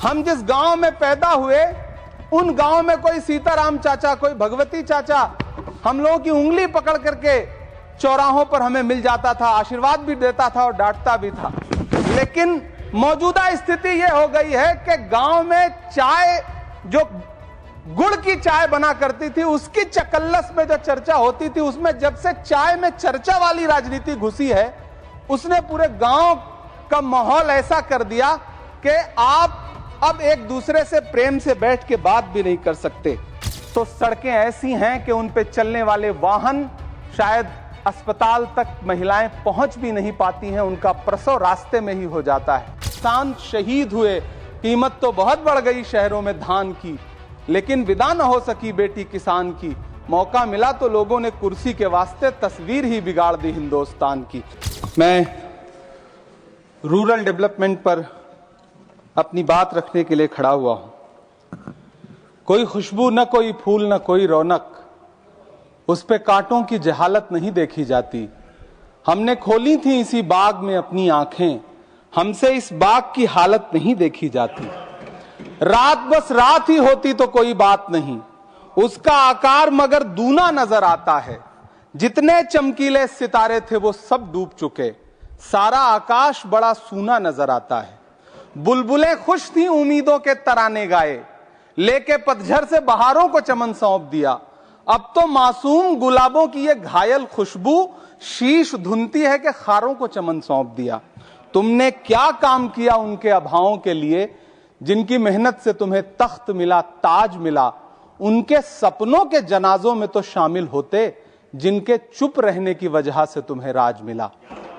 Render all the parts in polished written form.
हम जिस गांव में पैदा हुए उन गांव में कोई सीताराम चाचा, कोई भगवती चाचा हम लोगों की उंगली पकड़ करके चौराहों पर हमें मिल जाता था, आशीर्वाद भी देता था और डांटता भी था। लेकिन मौजूदा स्थिति यह हो गई है कि गांव में चाय, जो गुड़ की चाय बना करती थी, उसकी चकल्लस में जो चर्चा होती थी, उसमें जब से चाय में चर्चा वाली राजनीति घुसी है, उसने पूरे गांव का माहौल ऐसा कर दिया कि आप अब एक दूसरे से प्रेम से बैठ के बात भी नहीं कर सकते। तो सड़कें ऐसी हैं कि उन पे चलने वाले वाहन, शायद अस्पताल तक महिलाएं पहुंच भी नहीं पाती हैं, उनका प्रसव रास्ते में ही हो जाता है। किसान शहीद हुए, कीमत तो बहुत बढ़ गई शहरों में धान की, लेकिन विदा न हो सकी बेटी किसान की। मौका मिला तो लोगों ने कुर्सी के वास्ते तस्वीर ही बिगाड़ दी हिंदुस्तान की। मैं रूरल डेवलपमेंट पर अपनी बात रखने के लिए खड़ा हुआ हूं। कोई खुशबू न कोई फूल न कोई रौनक, उस पे कांटों की जहालत नहीं देखी जाती। हमने खोली थी इसी बाग में अपनी आंखें, हमसे इस बाग की हालत नहीं देखी जाती। रात बस रात ही होती तो कोई बात नहीं, उसका आकार मगर दूना नजर आता है। जितने चमकीले सितारे थे वो सब डूब चुके, सारा आकाश बड़ा सूना नजर आता है। बुलबुलें खुश थी उम्मीदों के तराने गाए, लेके पतझड़ से बहारों को चमन सौंप दिया। अब तो मासूम गुलाबों की ये घायल खुशबू शीश धुनती है कि खारों को चमन सौंप दिया। तुमने क्या काम किया उनके अभावों के लिए, जिनकी मेहनत से तुम्हें तख्त मिला, ताज मिला। उनके सपनों के जनाजों में तो शामिल होते, जिनके चुप रहने की वजह से तुम्हें राज मिला।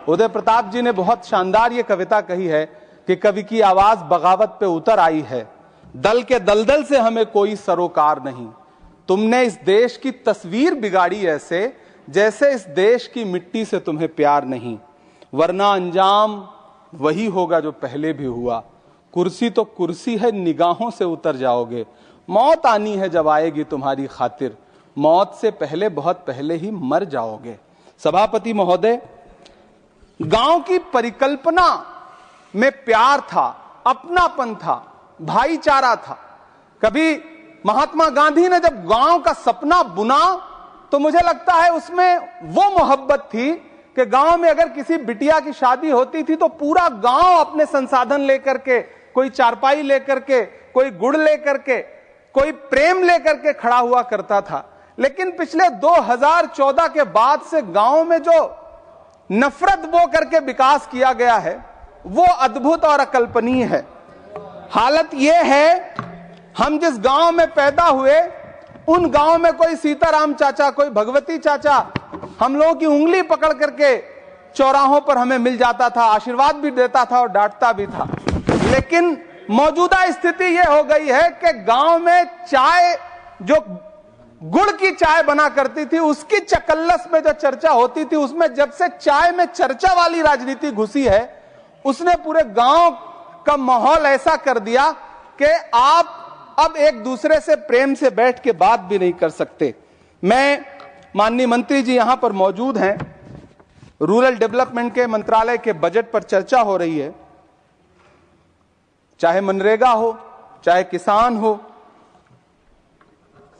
उदय प्रताप जी ने बहुत शानदार ये कविता कही है कि कवि की आवाज बगावत पे उतर आई है, दल के दलदल से हमें कोई सरोकार नहीं। तुमने इस देश की तस्वीर बिगाड़ी ऐसे, जैसे इस देश की मिट्टी से तुम्हें प्यार नहीं। वरना अंजाम वही होगा जो पहले भी हुआ। कुर्सी तो कुर्सी है, निगाहों से उतर जाओगे। मौत आनी है जब आएगी तुम्हारी खातिर, मौत से पहले बहुत पहले ही मर जाओगे। सभापति महोदय, गांव की परिकल्पना में प्यार था, अपनापन था, भाईचारा था। कभी महात्मा गांधी ने जब गांव का सपना बुना तो मुझे लगता है उसमें वो मोहब्बत थी कि गांव में अगर किसी बिटिया की शादी होती थी तो पूरा गांव अपने संसाधन लेकर के, कोई चारपाई लेकर के, कोई गुड़ लेकर के, कोई प्रेम लेकर के खड़ा हुआ करता था। लेकिन पिछले 2014 के बाद से गांव में जो नफरत बो करके विकास किया गया है वो अद्भुत और अकल्पनीय है। हालत यह है, हम जिस गांव में पैदा हुए उन गांव में कोई सीताराम चाचा, कोई भगवती चाचा हम लोगों की उंगली पकड़ करके चौराहों पर हमें मिल जाता था, आशीर्वाद भी देता था और डांटता भी था। लेकिन मौजूदा स्थिति यह हो गई है कि गांव में चाय, जो गुड़ की चाय बना करती थी, उसकी चकल्लस में जो चर्चा होती थी, उसमें जब से चाय में चर्चा वाली राजनीति घुसी है, उसने पूरे गांव का माहौल ऐसा कर दिया कि आप अब एक दूसरे से प्रेम से बैठ के बात भी नहीं कर सकते। मैं, माननीय मंत्री जी यहां पर मौजूद हैं, रूरल डेवलपमेंट के मंत्रालय के बजट पर चर्चा हो रही है। चाहे मनरेगा हो, चाहे किसान हो,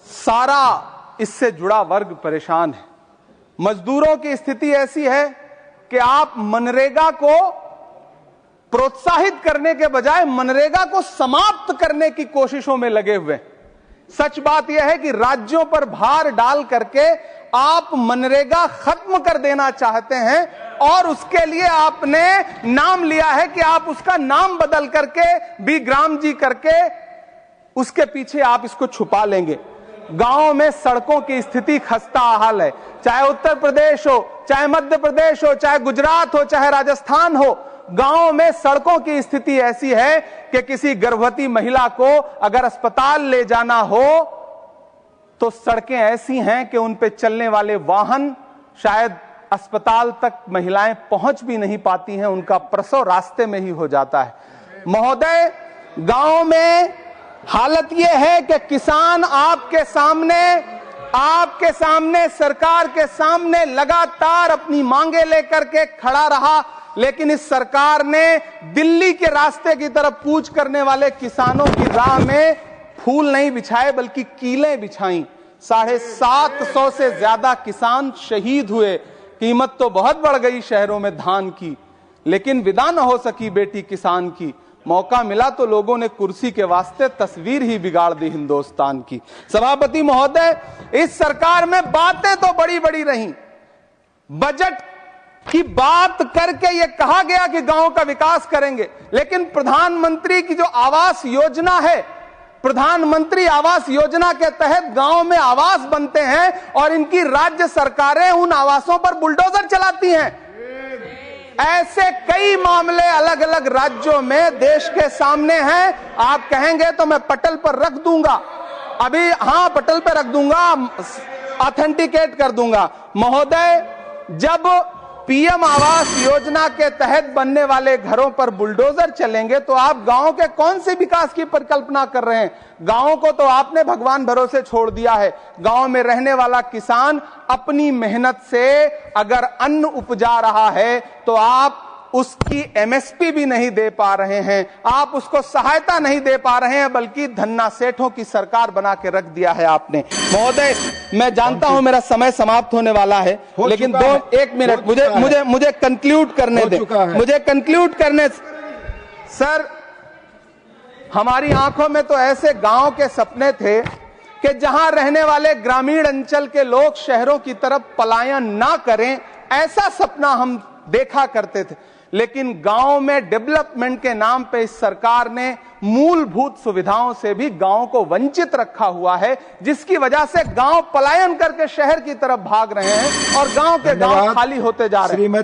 सारा इससे जुड़ा वर्ग परेशान है। मजदूरों की स्थिति ऐसी है कि आप मनरेगा को प्रोत्साहित करने के बजाय मनरेगा को समाप्त करने की कोशिशों में लगे हुए। सच बात यह है कि राज्यों पर भार डाल करके आप मनरेगा खत्म कर देना चाहते हैं और उसके लिए आपने नाम लिया है कि आप उसका नाम बदल करके बीग्राम जी करके उसके पीछे आप इसको छुपा लेंगे। गांव में सड़कों की स्थिति खस्ता हाल है, चाहे उत्तर प्रदेश हो, चाहे मध्य प्रदेश हो, चाहे गुजरात हो, चाहे राजस्थान हो। गांव में सड़कों की स्थिति ऐसी है कि किसी गर्भवती महिला को अगर अस्पताल ले जाना हो तो सड़कें ऐसी हैं कि उन पे चलने वाले वाहन, शायद अस्पताल तक महिलाएं पहुंच भी नहीं पाती हैं, उनका प्रसव रास्ते में ही हो जाता है। महोदय, गांव में हालत यह है कि किसान आपके सामने सरकार के सामने लगातार अपनी मांगे लेकर के खड़ा रहा। लेकिन इस सरकार ने दिल्ली के रास्ते की तरफ कूच करने वाले किसानों की राह में फूल नहीं बिछाए बल्कि कीलें बिछाई। 750 से ज्यादा किसान शहीद हुए। कीमत तो बहुत बढ़ गई शहरों में धान की, लेकिन विदा न हो सकी बेटी किसान की। मौका मिला तो लोगों ने कुर्सी के वास्ते तस्वीर ही बिगाड़ दी हिंदुस्तान की। सभापति महोदय, इस सरकार में बातें तो बड़ी बड़ी रही। बजट की बात करके यह कहा गया कि गांव का विकास करेंगे, लेकिन प्रधानमंत्री की जो आवास योजना है, प्रधानमंत्री आवास योजना के तहत गांव में आवास बनते हैं और इनकी राज्य सरकारें उन आवासों पर बुलडोजर चलाती हैं। ऐसे कई मामले अलग अलग राज्यों में देश के सामने हैं। आप कहेंगे तो मैं पटल पर रख दूंगा, अभी हां पटल पर रख दूंगा, ऑथेंटिकेट कर दूंगा। महोदय, जब पीएम आवास योजना के तहत बनने वाले घरों पर बुलडोजर चलेंगे तो आप गांव के कौन से विकास की परिकल्पना कर रहे हैं? गांव को तो आपने भगवान भरोसे छोड़ दिया है। गांव में रहने वाला किसान अपनी मेहनत से अगर अन्न उपजा रहा है तो आप उसकी एमएसपी भी नहीं दे पा रहे हैं, आप उसको सहायता नहीं दे पा रहे हैं, बल्कि धन्ना सेठों की सरकार बना के रख दिया है आपने। महोदय, मैं जानता हूं मेरा समय समाप्त होने वाला है, लेकिन एक मिनट मुझे कंक्लूड करने दें, मुझे कंक्लूड करने। सर, हमारी आंखों में तो ऐसे गांव के सपने थे कि जहां रहने वाले ग्रामीण अंचल के लोग शहरों की तरफ पलायन ना करें, ऐसा सपना हम देखा करते थे। लेकिन गांव में डेवलपमेंट के नाम पे इस सरकार ने मूलभूत सुविधाओं से भी गांव को वंचित रखा हुआ है, जिसकी वजह से गांव पलायन करके शहर की तरफ भाग रहे हैं और गांव के गांव खाली होते जा रहे हैं।